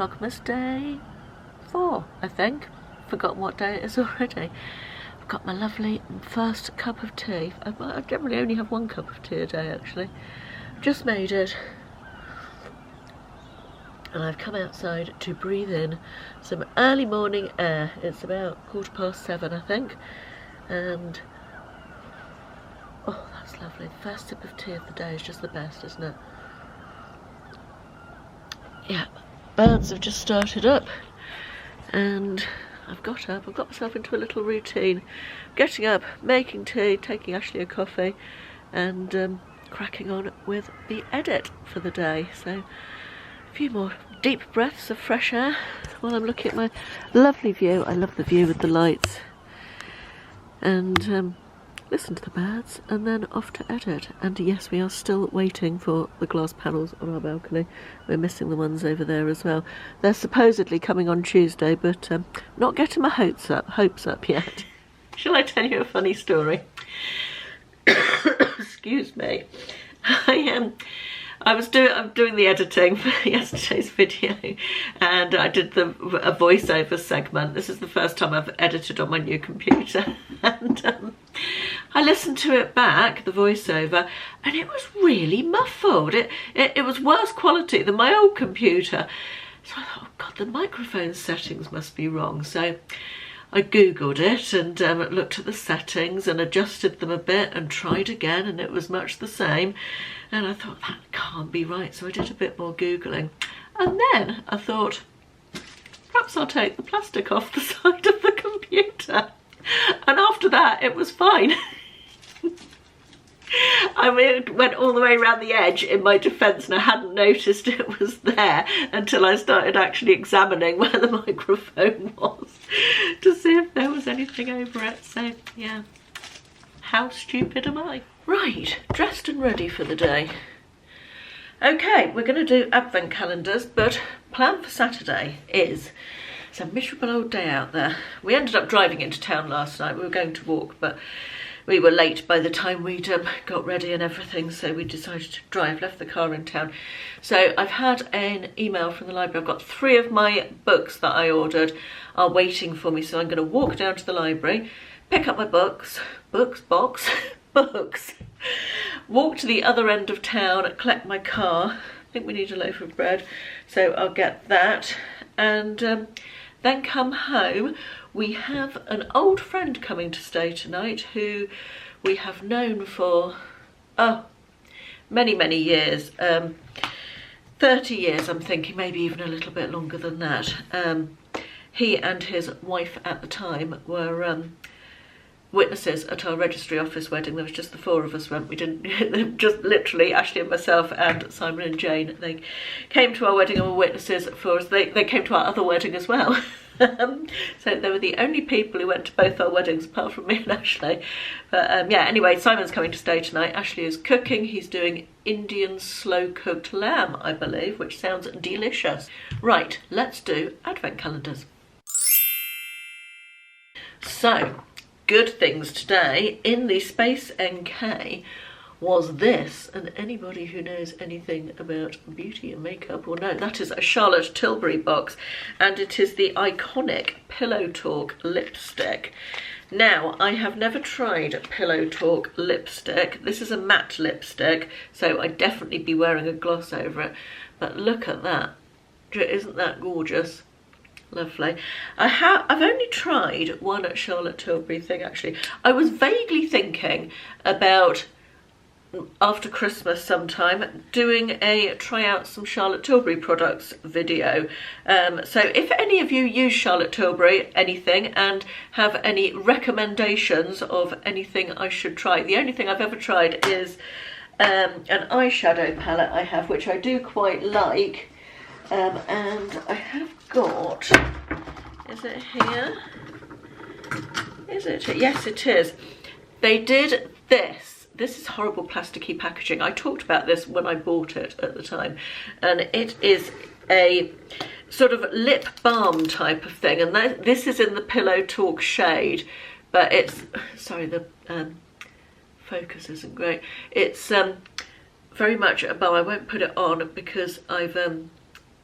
Vlogmas day 4, I think. Forgotten what day it is already. I've got my lovely first cup of tea. I generally only have one cup of tea a day, actually. Just made it. And I've come outside to breathe in some early morning air. It's about 7:15, I think. And oh, that's lovely. The first sip of tea of the day is just the best, isn't it? Yeah, birds have just started up, and I've got up. I've got myself into a little routine. Getting up, making tea, taking Ashley a coffee, and cracking on with the edit for the day. So a few more deep breaths of fresh air while I'm looking at my lovely view. I love the view with the lights. And listen to the birds, and then off to edit. And yes, we are still waiting for the glass panels on our balcony. We're missing the ones over there as well. They're supposedly coming on Tuesday, but not getting my hopes up yet. Shall I tell you a funny story? Excuse me. I'm doing the editing for yesterday's video, and I did a voiceover segment. This is the first time I've edited on my new computer, and I listened to it back, the voiceover, and it was really muffled. It was worse quality than my old computer. So I thought, oh God, the microphone settings must be wrong. So I googled it and looked at the settings and adjusted them a bit and tried again, and it was much the same. And I thought, that can't be right. So I did a bit more googling, and then I thought, perhaps I'll take the plastic off the side of the computer. And after that, it was fine. I mean, it went all the way around the edge in my defence, and I hadn't noticed it was there until I started actually examining where the microphone was to see if there was anything over it. So yeah, how stupid am I? Right, dressed and ready for the day. Okay, we're going to do advent calendars, but plan for Saturday is, it's a miserable old day out there. We ended up driving into town last night. We were going to walk, but we were late by the time we'd got ready and everything, so we decided to drive, left the car in town. So I've had an email from the library. I've got 3 of my books that I ordered are waiting for me, so I'm going to walk down to the library, pick up my books, walk to the other end of town, collect my car. I think we need a loaf of bread, so I'll get that, and then come home. We have an old friend coming to stay tonight who we have known for, many years. 30 years, I'm thinking, maybe even a little bit longer than that. He and his wife at the time were witnesses at our registry office wedding. There was just the 4 of us went. We didn't, just literally Ashley and myself and Simon and Jane. They came to our wedding and were witnesses for us. They came to our other wedding as well. So they were the only people who went to both our weddings apart from me and Ashley. But yeah, anyway, Simon's coming to stay tonight. Ashley is cooking. He's doing Indian slow cooked lamb, I believe, which sounds delicious. Right, let's do advent calendars. So, good things today in the Space NK was this, and anybody who knows anything about beauty and makeup will know that is a Charlotte Tilbury box, and it is the iconic Pillow Talk lipstick. Now, I have never tried Pillow Talk lipstick. This is a matte lipstick, so I'd definitely be wearing a gloss over it, but look at that. Isn't that gorgeous? Lovely. I've only tried one at Charlotte Tilbury thing, actually. I was vaguely thinking about, after Christmas sometime, doing a try out some Charlotte Tilbury products video. So if any of you use Charlotte Tilbury anything and have any recommendations of anything I should try. The only thing I've ever tried is an eyeshadow palette I have, which I do quite like. And I have got, is it here? Is it? Yes, it is. They did this. This is horrible plasticky packaging. I talked about this when I bought it at the time. And it is a sort of lip balm type of thing. And this is in the Pillow Talk shade. But it's, sorry, the focus isn't great. It's very much a balm. I won't put it on because I've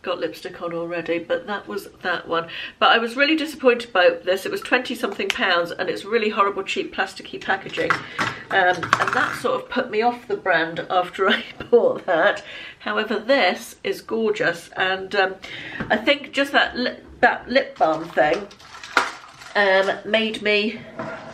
got lipstick on already, but that was that one. But I was really disappointed about this. It was 20 something pounds and it's really horrible cheap plasticky packaging, and that sort of put me off the brand after I bought that. However, this is gorgeous, and I think just that lip balm thing made me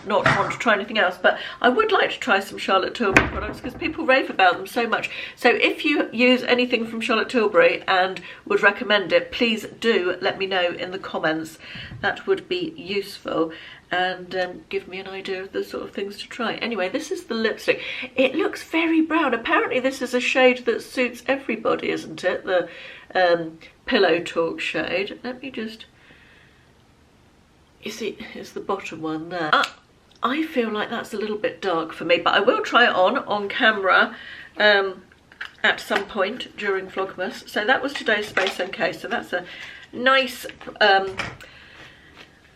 not want to try anything else. But I would like to try some Charlotte Tilbury products because people rave about them so much. So if you use anything from Charlotte Tilbury and would recommend it, please do let me know in the comments. That would be useful, and give me an idea of the sort of things to try. Anyway, this is the lipstick. It looks very brown. Apparently this is a shade that suits everybody, isn't it? The Pillow Talk shade. Let me just... You see, it's the bottom one there. I feel like that's a little bit dark for me, but I will try it on camera at some point during Vlogmas. So that was today's Space NK. So that's a nice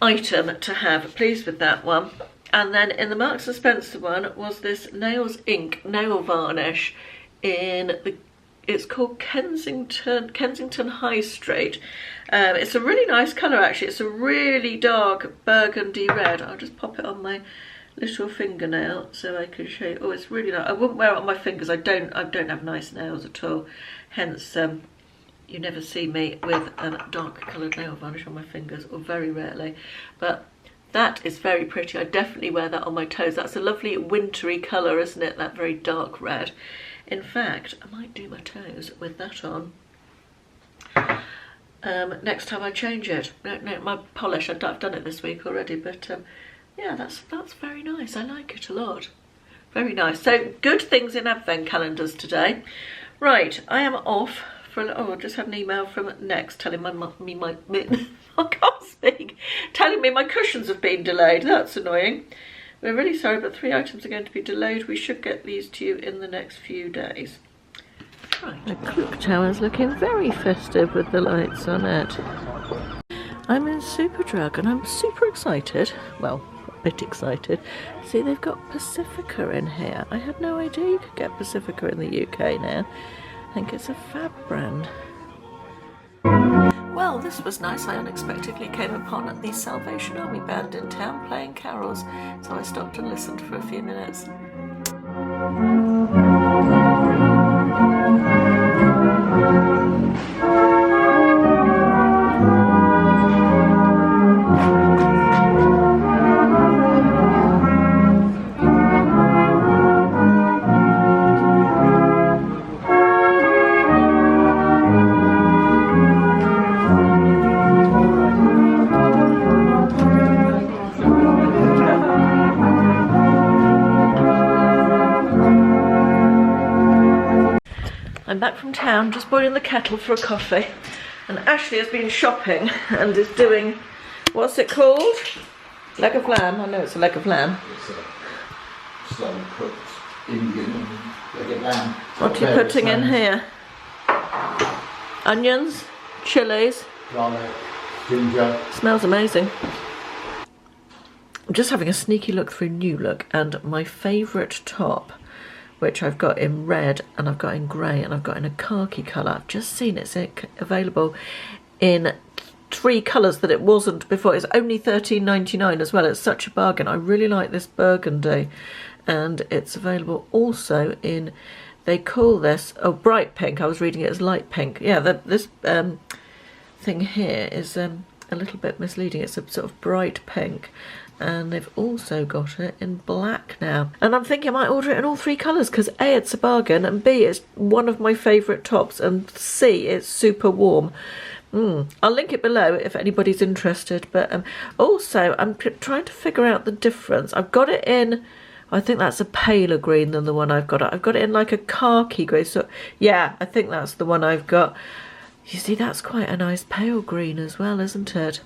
item to have. Pleased with that one. And then in the Marks & Spencer one was this Nails Ink nail varnish in the... It's called Kensington High Street. It's a really nice colour actually. It's a really dark burgundy red. I'll just pop it on my little fingernail so I can show you. Oh, it's really nice. I wouldn't wear it on my fingers. I don't have nice nails at all. Hence, you never see me with a dark coloured nail varnish on my fingers, or very rarely. But that is very pretty. I definitely wear that on my toes. That's a lovely wintry colour, isn't it? That very dark red. In fact, I might do my toes with that on next time I change it. No, my polish, I've done it this week already, but yeah, that's very nice. I like it a lot. Very nice. So, good things in advent calendars today. Right, I am off for... Oh, I just had an email from Next telling my I can't speak. Telling me my cushions have been delayed. That's annoying. We're really sorry, but 3 items are going to be delayed. We should get these to you in the next few days. Right, the clock tower's looking very festive with the lights on it. I'm in Superdrug and I'm super excited. Well, a bit excited. See, they've got Pacifica in here. I had no idea you could get Pacifica in the UK now. I think it's a fab brand. Well, this was nice. I unexpectedly came upon the Salvation Army band in town playing carols, so I stopped and listened for a few minutes. I'm back from town, just boiling the kettle for a coffee, and Ashley has been shopping and is doing, what's it called? Leg of lamb. I know it's a leg of lamb. It's a slow cooked Indian leg of lamb. What are you putting in here? Onions, chilies, garlic, ginger. Smells amazing. I'm just having a sneaky look through New Look, and my favourite top, which I've got in red and I've got in grey and I've got in a khaki colour. I've just seen it's available in 3 colours that it wasn't before. It's only £13.99 as well. It's such a bargain. I really like this burgundy, and it's available also in, they call this, oh, bright pink. I was reading it as light pink. Yeah, this thing here is a little bit misleading. It's a sort of bright pink. And they've also got it in black now. And I'm thinking I might order it in all 3 colours because A, it's a bargain, and B, it's one of my favourite tops, and C, it's super warm. I'll link it below if anybody's interested. But also, I'm trying to figure out the difference. I've got it in, I think that's a paler green than the one I've got. I've got it in like a khaki grey. So yeah, I think that's the one I've got. You see, that's quite a nice pale green as well, isn't it?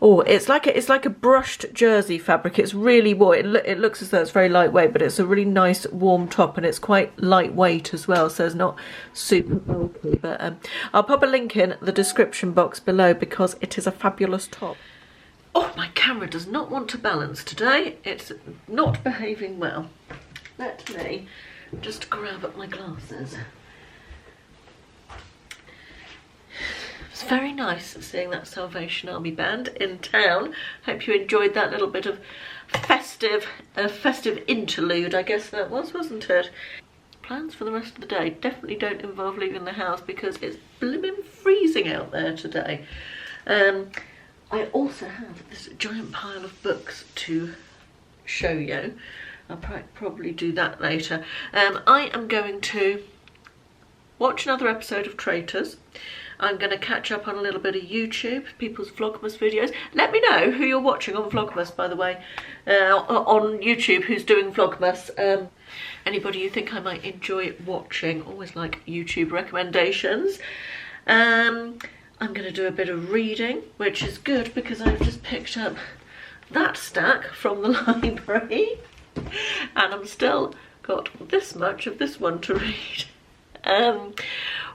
Oh, it's like a brushed jersey fabric. It's really warm. It looks as though it's very lightweight, but it's a really nice warm top, and it's quite lightweight as well, so it's not super bulky. But I'll pop a link in the description box below because it is a fabulous top. Oh, my camera does not want to balance today. It's not behaving well. Let me just grab up my glasses. It's very nice seeing that Salvation Army band in town. Hope you enjoyed that little bit of festive interlude, I guess that was, wasn't it? Plans for the rest of the day definitely don't involve leaving the house because it's blimmin' freezing out there today. I also have this giant pile of books to show you. I'll probably do that later. I am going to watch another episode of Traitors. I'm going to catch up on a little bit of YouTube, people's Vlogmas videos. Let me know who you're watching on Vlogmas, by the way, on YouTube, who's doing Vlogmas. Anybody you think I might enjoy watching, always like YouTube recommendations. I'm going to do a bit of reading, which is good because I've just picked up that stack from the library and I'm still got this much of this one to read.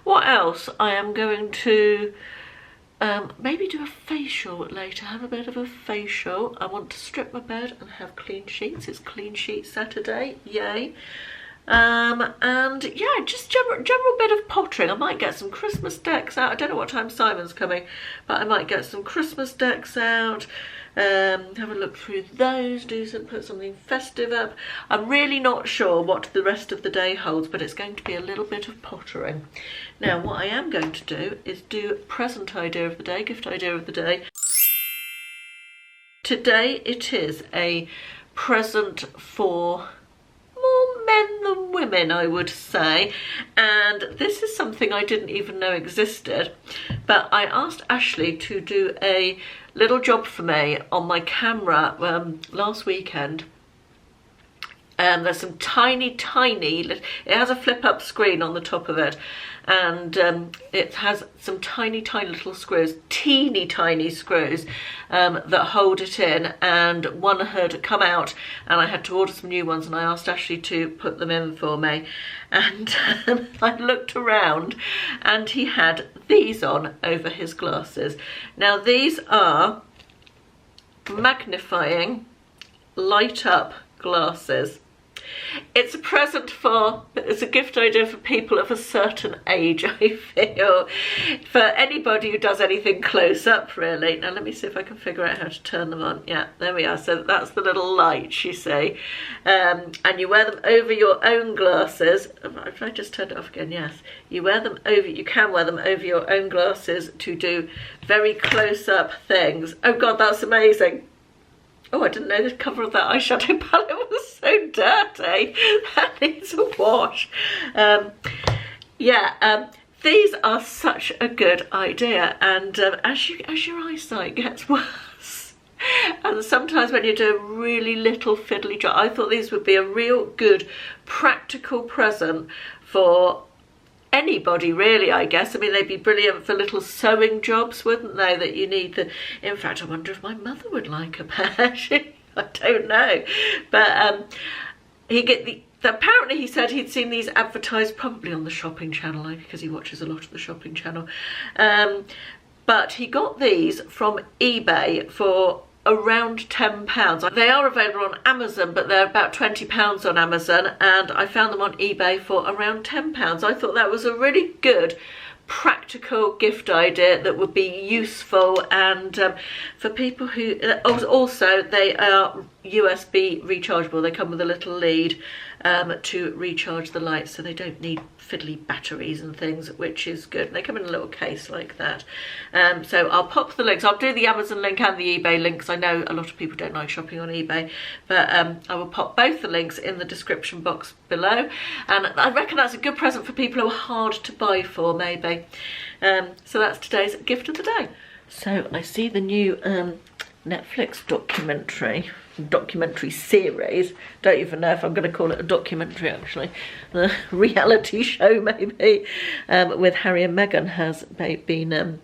What else? I am going to maybe do a facial later, have a bit of a facial. I want to strip my bed and have clean sheets. It's Clean Sheet Saturday, yay. And yeah, just general bit of pottering. I might get some Christmas decks out. I don't know what time Simon's coming, but I might get some Christmas decks out. Have a look through those, put something festive up. I'm really not sure what the rest of the day holds, but it's going to be a little bit of pottering. Now, what I am going to do is do present idea of the day, gift idea of the day. Today it is a present for more men than women, I would say, and this is something I didn't even know existed, but I asked Ashley to do a little job for me on my camera last weekend. There's some tiny, it has a flip-up screen on the top of it, and it has some tiny little screws, teeny tiny screws that hold it in, and one had come out and I had to order some new ones, and I asked Ashley to put them in for me, and I looked around and he had these on over his glasses. Now these are Magnifying light up glasses. It's a gift idea for people of a certain age, I feel. For anybody who does anything close up, really. Now let me see if I can figure out how to turn them on. Yeah, there we are. So that's the little light, you see. And you wear them over your own glasses. If I just turned it off again, yes. You can wear them over your own glasses to do very close up things. Oh God, that's amazing. Oh, I didn't know the cover of that eyeshadow palette was so dirty. That needs a wash. These are such a good idea, and as your eyesight gets worse, and sometimes when you do a really little fiddly job, I thought these would be a real good practical present for anybody, really, I guess. I mean, they'd be brilliant for little sewing jobs, wouldn't they, that you need the... In fact, I wonder if my mother would like a pair. I don't know. But apparently he said he'd seen these advertised probably on the shopping channel, because he watches a lot of the shopping channel. But he got these from eBay for around £10. They are available on Amazon, but they're about £20 on Amazon, and I found them on eBay for around £10. I thought that was a really good practical gift idea that would be useful, and for people who also they are USB rechargeable. They come with a little lead to recharge the lights, so they don't need fiddly batteries and things, which is good. They come in a little case like that. So I'll pop the links. I'll do the Amazon link and the eBay links. I know a lot of people don't like shopping on eBay, but I will pop both the links in the description box below, and I reckon that's a good present for people who are hard to buy for, maybe. So that's today's gift of the day. So I see the new Netflix documentary series. Don't even know if I'm going to call it a documentary, actually. The reality show, maybe, with Harry and Meghan has been...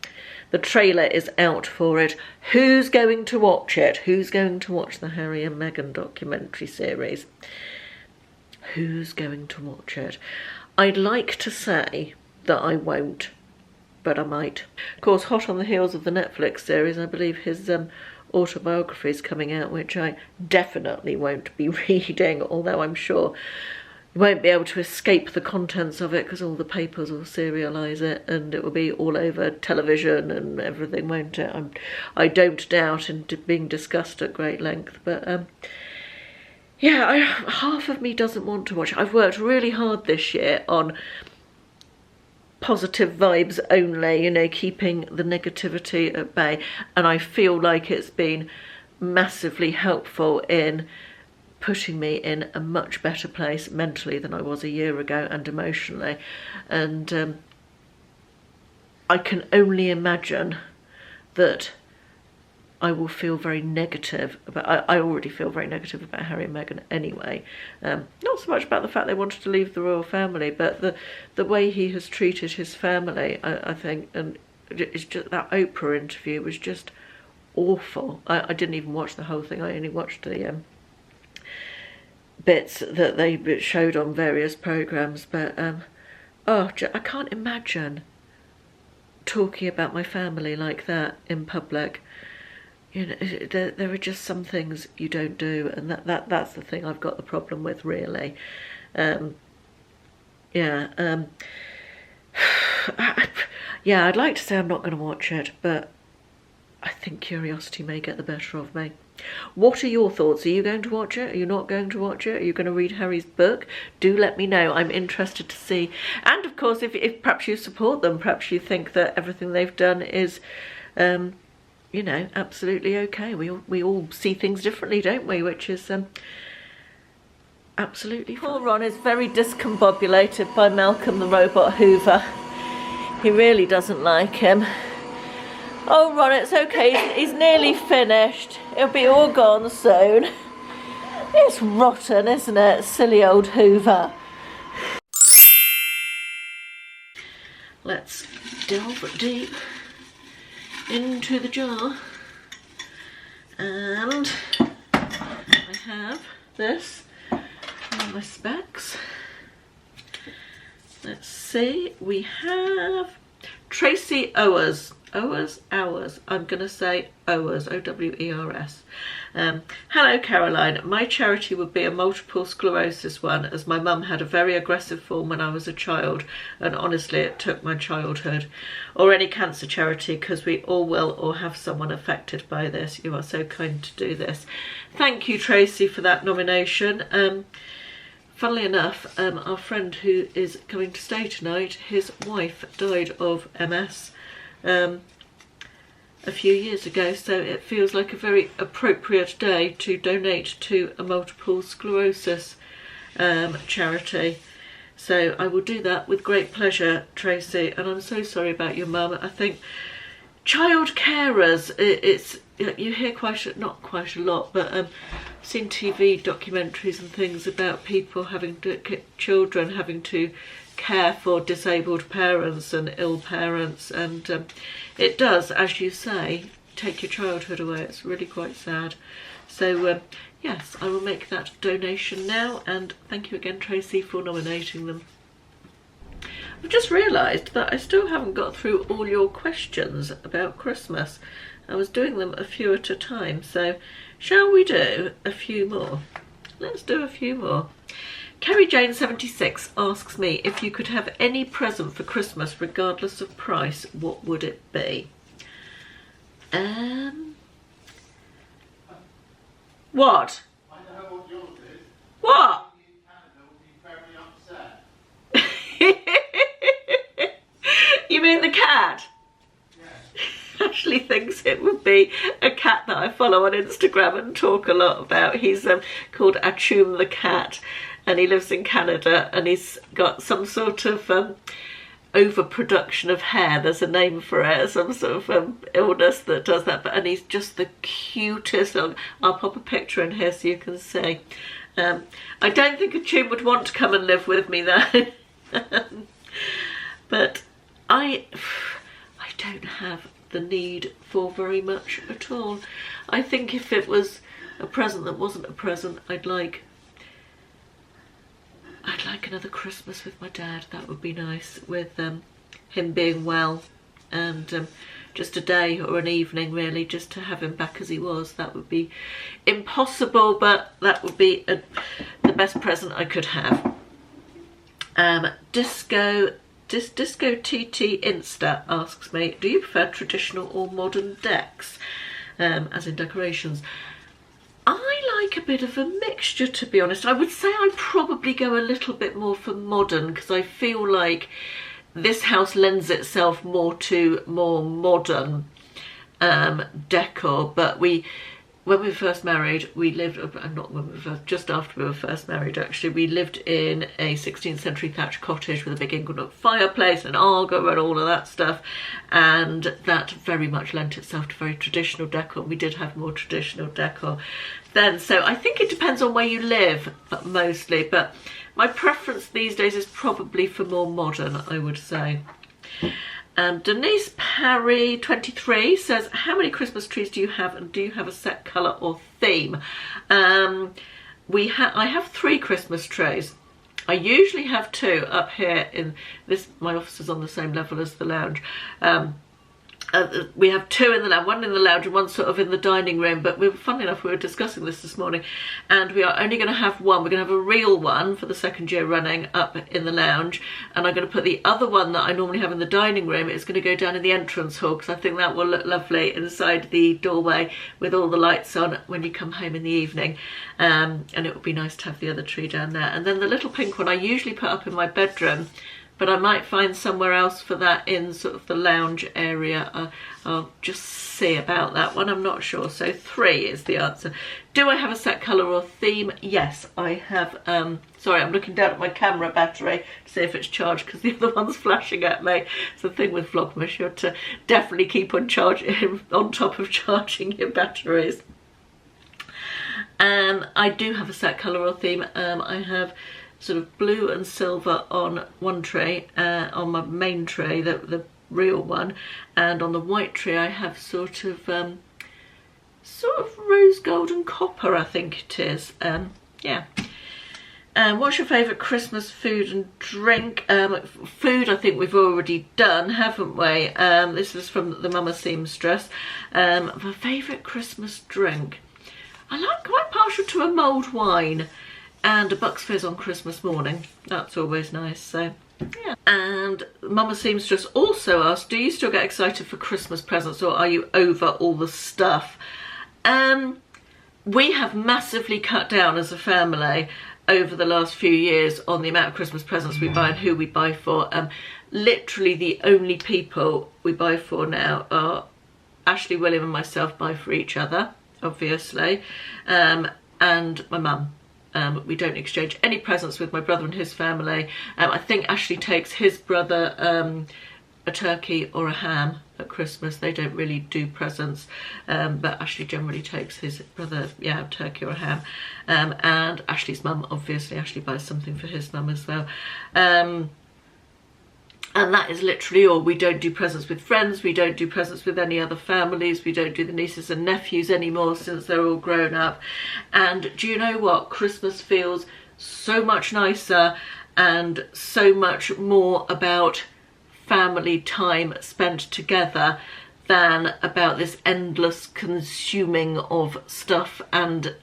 the trailer is out for it. Who's going to watch it? Who's going to watch the Harry and Meghan documentary series? Who's going to watch it? I'd like to say that I won't, but I might. Of course, hot on the heels of the Netflix series, I believe his autobiography is coming out, which I definitely won't be reading, although I'm sure you won't be able to escape the contents of it because all the papers will serialise it and it will be all over television and everything, won't it? I don't doubt, and being discussed at great length. But yeah, half of me doesn't want to watch it. I've worked really hard this year on positive vibes only, you know, keeping the negativity at bay, and I feel like it's been massively helpful in putting me in a much better place mentally than I was a year ago, and emotionally. And I can only imagine that I will feel very negative about, I already feel very negative about Harry and Meghan anyway. Not so much about the fact they wanted to leave the royal family, but the way he has treated his family, I think, and it's just, that Oprah interview was just awful. I didn't even watch the whole thing. I only watched the bits that they showed on various programmes, but oh, I can't imagine talking about my family like that in public. You know, there are just some things you don't do, and that's the thing I've got the problem with, really. Yeah, yeah, I'd like to say I'm not going to watch it, but I think curiosity may get the better of me. What are your thoughts? Are you going to watch it? Are you not going to watch it? Are you going to read Harry's book? Do let me know. I'm interested to see. And of course, if perhaps you support them, perhaps you think that everything they've done is, you know, absolutely okay. We all see things differently, don't we? Which is absolutely fine. Poor Ron is very discombobulated by Malcolm the Robot Hoover. He really doesn't like him. Oh, Ron, it's okay. He's nearly finished. It'll be all gone soon. It's rotten, isn't it? Silly old Hoover. Let's delve deep into the jar. And I have this on my specs. Let's see. We have Tracy Owers. Hours. I'm going to say Owers, O-W-E-R-S. Hello, Caroline. My charity would be a multiple sclerosis one, as my mum had a very aggressive form when I was a child, and honestly it took my childhood. Or any cancer charity, because we all will or have someone affected by this. You are so kind to do this. Thank you, Tracy, for that nomination. Funnily enough, our friend who is coming to stay tonight, his wife died of MS a few years ago, so it feels like a very appropriate day to donate to a multiple sclerosis charity. So I will do that with great pleasure, Tracy, and I'm so sorry about your mum. I think child carers, it's, you hear not quite a lot, but I've seen TV documentaries and things about people having to, children having to care for disabled parents and ill parents, and it does, as you say, take your childhood away. It's really quite sad. So yes, I will make that donation now, and thank you again, Tracy, for nominating them. I've just realised that I still haven't got through all your questions about Christmas. I was doing them a few at a time, so shall we do a few more? Let's do a few more. Kerry Jane 76 asks me, if you could have any present for Christmas regardless of price, what would it be? What? I know what yours is. What? You mean the cat? Yeah. Ashley thinks it would be a cat that I follow on Instagram and talk a lot about. He's called Achum the cat, and he lives in Canada, and he's got some sort of overproduction of hair. There's a name for it, some sort of illness that does that, and he's just the cutest. I'll pop a picture in here so you can see. I don't think Achum would want to come and live with me though. But I don't have the need for very much at all. I think if it was a present that wasn't a present, I'd like another Christmas with my dad. That would be nice, with him being well, and just a day or an evening really, just to have him back as he was. That would be impossible, but that would be the best present I could have. Disco TT Insta asks me, do you prefer traditional or modern decks, as in decorations? I like a bit of a mixture, to be honest. I would say I probably go a little bit more for modern, because I feel like this house lends itself more to more modern decor. But when we were first married, we lived, not when we were first, just after we were first married actually, we lived in a 16th century thatched cottage with a big inglenook fireplace and Arga and all of that stuff, and that very much lent itself to very traditional decor. We did have more traditional decor then, so I think it depends on where you live mostly, but my preference these days is probably for more modern, I would say. Denise Parry 23 says, how many Christmas trees do you have, and do you have a set colour or theme? I have 3 Christmas trees. I usually have 2 up here in this, my office is on the same level as the lounge. We have 2 in the lounge, one in the lounge and one sort of in the dining room, but funny enough, we were discussing this morning, and we are only going to have one. We're going to have a real one for the 2nd year running up in the lounge, and I'm going to put the other one that I normally have in the dining room, it's going to go down in the entrance hall, because I think that will look lovely inside the doorway with all the lights on when you come home in the evening, and it would be nice to have the other tree down there. And then the little pink one I usually put up in my bedroom, but I might find somewhere else for that in sort of the lounge area. I'll just see about that one, I'm not sure. So 3 is the answer. Do I have a set colour or theme? Yes, I have. Sorry, I'm looking down at my camera battery to see if it's charged, because the other one's flashing at me. It's the thing with Vlogmas, you have to definitely keep on top of charging your batteries. I do have a set colour or theme. I have sort of blue and silver on one tray, on my main tray, the real one, and on the white tray I have sort of rose gold and copper, I think it is. Yeah. What's your favourite Christmas food and drink? Food, I think we've already done, haven't we? This is from the Mama Seamstress. My favourite Christmas drink, I like quite partial to a mulled wine and a Bucks Fizz on Christmas morning. That's always nice, so yeah. And Mama Seamstress also asked, do you still get excited for Christmas presents, or are you over all the stuff? We have massively cut down as a family over the last few years on the amount of Christmas presents we buy and who we buy for. Literally the only people we buy for now are Ashley, William and myself buy for each other, obviously, and my mum. We don't exchange any presents with my brother and his family. I think Ashley takes his brother a turkey or a ham at Christmas. They don't really do presents, but Ashley generally takes his brother, yeah, a turkey or a ham. And Ashley's mum, obviously, Ashley buys something for his mum as well. And that is literally all. We don't do presents with friends. We don't do presents with any other families. We don't do the nieces and nephews anymore since they're all grown up. And do you know what? Christmas feels so much nicer and so much more about family time spent together than about this endless consuming of stuff and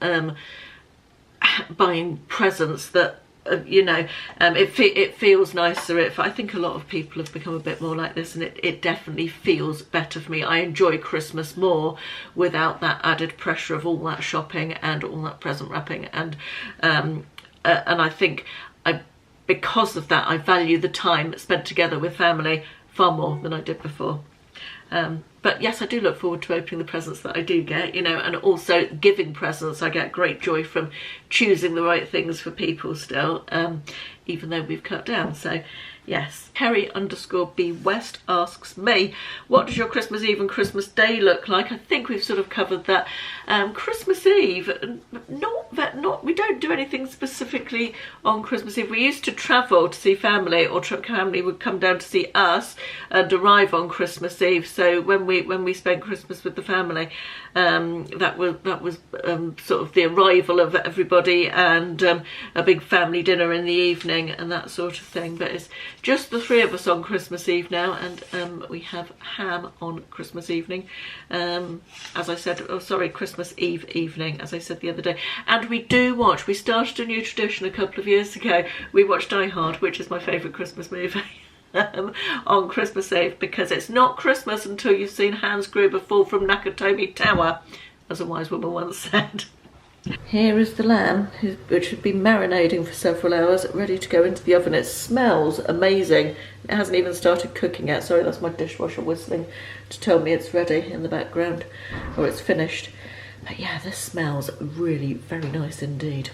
buying presents that it feels nicer. I think a lot of people have become a bit more like this, and it definitely feels better for me. I enjoy Christmas more without that added pressure of all that shopping and all that present wrapping, and I think because of that I value the time spent together with family far more than I did before. But yes, I do look forward to opening the presents that I do get, and also giving presents. I get great joy from choosing the right things for people still, even though we've cut down. So yes. Kerry_B West asks me, what does your Christmas Eve and Christmas Day look like? I think we've sort of covered that. Christmas Eve, we don't do anything specifically on Christmas Eve. We used to travel to see family, or family would come down to see us and arrive on Christmas Eve. So when we spent Christmas with the family. That was sort of the arrival of everybody, and a big family dinner in the evening and that sort of thing. But it's just the three of us on Christmas Eve now, and we have ham on Christmas evening. As I said, Christmas Eve evening, as I said the other day. And we started a new tradition a couple of years ago. We watched Die Hard, which is my favourite Christmas movie. On Christmas Eve, because it's not Christmas until you've seen Hans Gruber fall from Nakatomi Tower, as a wise woman once said. Here is the lamb, which had been marinating for several hours, ready to go into the oven. It smells amazing. It hasn't even started cooking yet. Sorry, that's my dishwasher whistling to tell me it's ready in the background, or it's finished. But yeah, this smells really very nice indeed.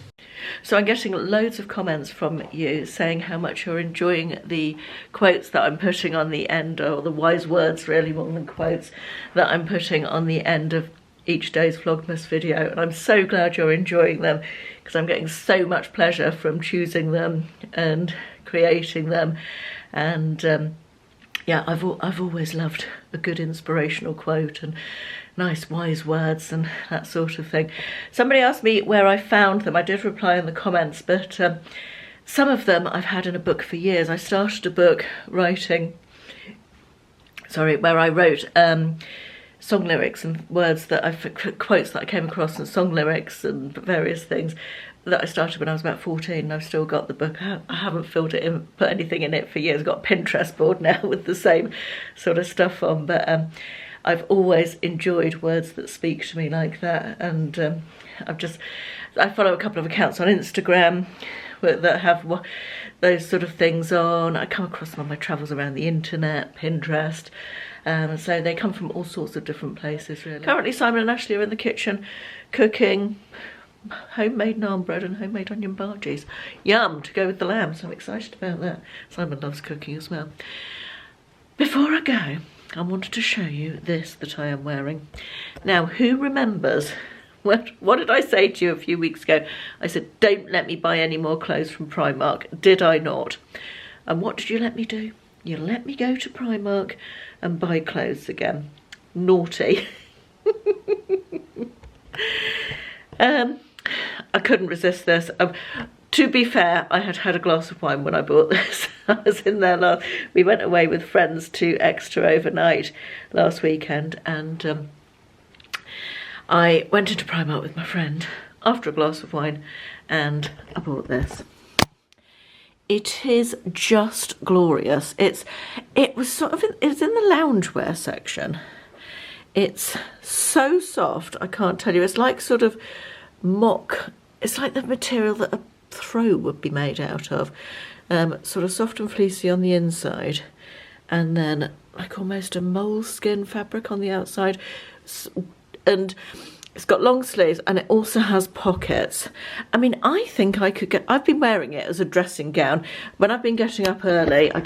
So I'm getting loads of comments from you saying how much you're enjoying the quotes that I'm putting on the end, or the wise words really more than quotes, that I'm putting on the end of each day's Vlogmas video. And I'm so glad you're enjoying them, because I'm getting so much pleasure from choosing them and creating them. And yeah, I've always loved a good inspirational quote and nice wise words and that sort of thing. Somebody asked me where I found them. I did reply in the comments, but some of them I've had in a book for years. I started a book where I wrote song lyrics and words quotes that I came across, and song lyrics and various things that I started when I was about 14, and I've still got the book. I haven't filled it in, put anything in it for years. I've got a Pinterest board now with the same sort of stuff on, but I've always enjoyed words that speak to me like that, and I follow a couple of accounts on Instagram that have those sort of things on. I come across them on my travels around the internet, Pinterest, so they come from all sorts of different places really. Currently Simon and Ashley are in the kitchen cooking homemade naan bread and homemade onion bhajis. Yum, to go with the lamb, so I'm excited about that. Simon loves cooking as well. Before I go, I wanted to show you this that I am wearing. Now, who remembers, what did I say to you a few weeks ago? I said, don't let me buy any more clothes from Primark. Did I not? And what did you let me do? You let me go to Primark and buy clothes again. Naughty. I couldn't resist this. To be fair, I had had a glass of wine when I bought this. I was in there we went away with friends to Exeter overnight last weekend, and I went into Primark with my friend after a glass of wine, and I bought this. It is just glorious. It's in the loungewear section. It's so soft, I can't tell you. It's like sort of mock. It's like the material that a throw would be made out of. Sort of soft and fleecy on the inside, and then like almost a moleskin fabric on the outside. And it's got long sleeves, and it also has pockets. I mean, I think I've been wearing it as a dressing gown. When I've been getting up early, I've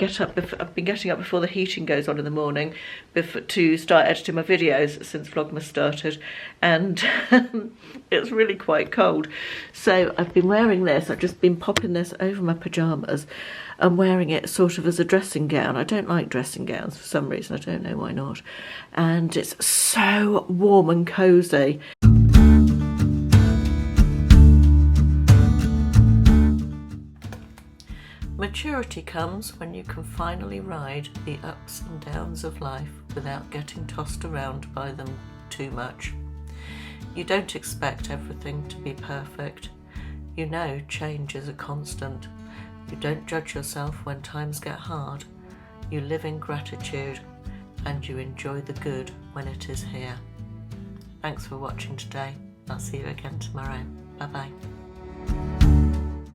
been getting up before the heating goes on in the morning to start editing my videos since Vlogmas started, and it's really quite cold. So I've been wearing this. I've just been popping this over my pyjamas and wearing it sort of as a dressing gown. I don't like dressing gowns for some reason. I don't know why not. And it's so warm and cosy. Maturity comes when you can finally ride the ups and downs of life without getting tossed around by them too much. You don't expect everything to be perfect. You know change is a constant. You don't judge yourself when times get hard. You live in gratitude, and you enjoy the good when it is here. Thanks for watching today. I'll see you again tomorrow. Bye bye.